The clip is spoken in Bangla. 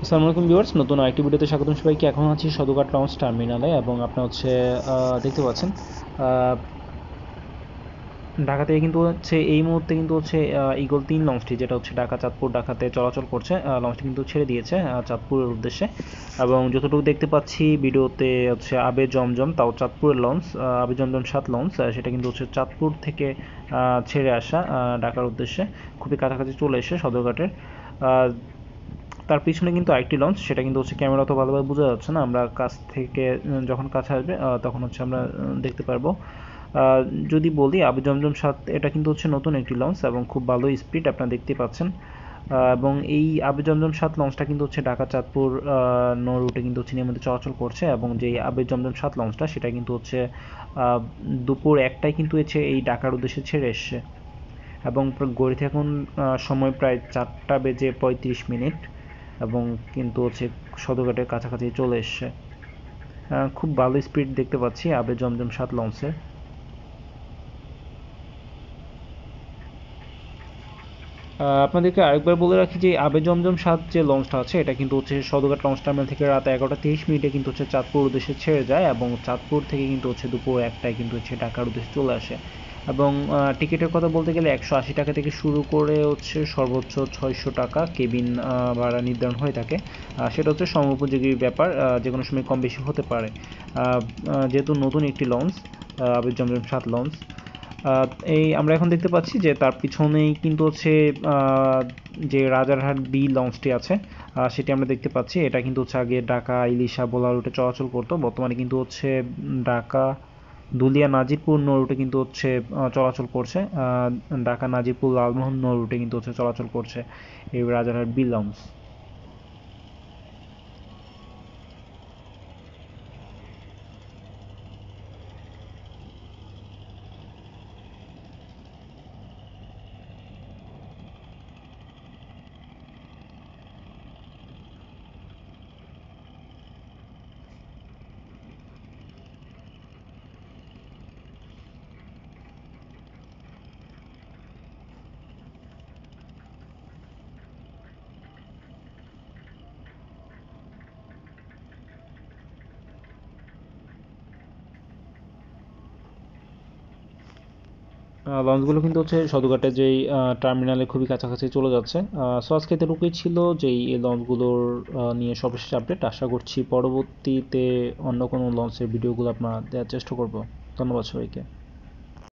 আসসালামু আলাইকুম ভিউয়ার্স, নতুন আরেকটি ভিডিওতে স্বাগতম সবাইকে। এখন আছি সদরঘাট লঞ্চ টার্মিনালে এবং আপনারা দেখতে পাচ্ছেন ঢাকা থেকে কিন্তু এই মুহূর্তে কিন্তু ঈগল 3 লঞ্চটি, যেটা ঢাকা চাঁদপুর ঢাকাতে চলাচল করছে। লঞ্চটি কিন্তু ছেড়ে দিয়েছে চাঁদপুরের উদ্দেশ্যে। এবং যতটুকু দেখতে পাচ্ছি ভিডিওতে আবে জমজম, তাও চাঁদপুরের লঞ্চ, আবে জমজম 7 লঞ্চ, সেটা কিন্তু চাঁদপুর থেকে ছেড়ে আসা ঢাকার উদ্দেশ্যে, খুবই কাছাকাছি চলে এসে সদরঘাটের। তার পিছনে কিন্তু আরেকটি লঞ্চ, সেটা কিন্তু ক্যামেরা তো ভালোভাবে বোঝা যাচ্ছে না, আমরা কাছ থেকে যখন কাছে আসবে তখন আমরা দেখতে পারবো। যদি বলি আবে জমজম 7, এটা কিন্তু নতুন একটি লঞ্চ এবং খুব ভালো স্পিড আপনারা দেখতে পাচ্ছেন। এবং এই আবে জমজম 7 লঞ্চটা কিন্তু ঢাকা চাঁদপুর নৌ রুটে কিন্তু নিয়মিত চলাচল করছে। এবং যে আবে জমজম 7 লঞ্চটা, সেটা কিন্তু দুপুর 1টায় কিন্তু এই ঢাকার উদ্দেশ্যে ছেড়ে এসছে। এবং গড়িতে এখন সময় প্রায় 4:35 এবং কিন্তু সদরঘাটের কাছাকাছি চলে এসছে। খুব ভালো স্পিড দেখতে পাচ্ছি আবে জমজম 7 লঞ্চের। আপনাদেরকে আরেকবার বলে রাখি যে আবে জমজম 7 যে লঞ্চটা আছে, এটা কিন্তু সদরঘাট লঞ্চ টার্মিনাল থেকে রাত 11:23 কিন্তু চাঁদপুর উদ্দেশ্যে ছেড়ে যায় এবং চাঁদপুর থেকে কিন্তু দুপুর 1টায় কিন্তু ঢাকার উদ্দেশ্যে চলে আসে। এবং টিকিটের কথা বলতে গেলে 180 টাকা থেকে শুরু করে সর্বোচ্চ 600 টাকা কেবিন ভাড়া নির্ধারণ হয়ে থাকে। সেটা সময়োপযোগী ব্যাপার, যে কোনো সময় কম বেশি হতে পারে। যেহেতু নতুন একটি লঞ্চ, আবে জমজম 7 লঞ্চ, এই আমরা এখন দেখতে পাচ্ছি যে তার পিছনেই কিন্তু যে রাজারহাট বি লঞ্চটি আছে, সেটি আমরা দেখতে পাচ্ছি। এটা কিন্তু আগে ঢাকা ইলিশা ভোলা রুটে চলাচল করতো, বর্তমানে কিন্তু ঢাকা দুলিয়া নাজিরপুর নৌ রুটে কিন্তু চলাচল করছে। ঢাকা নাজিরপুর লালমোহন নৌ রুটে কিন্তু চলাচল করছে এই রাজারহাট বি লঞ্চ। লঞ্চগুলো কিন্তু সদরঘাটে যেই টার্মিনালে খুবই কাছাকাছি চলে যাচ্ছে। সো আজকে এতটুকুই ছিল যে এই লঞ্চগুলোর নিয়ে সর্বশেষ আপডেট। আশা করছি পরবর্তীতে অন্য কোনো লঞ্চের ভিডিওগুলো আপনারা দেওয়ার চেষ্টা করব। ধন্যবাদ সবাইকে।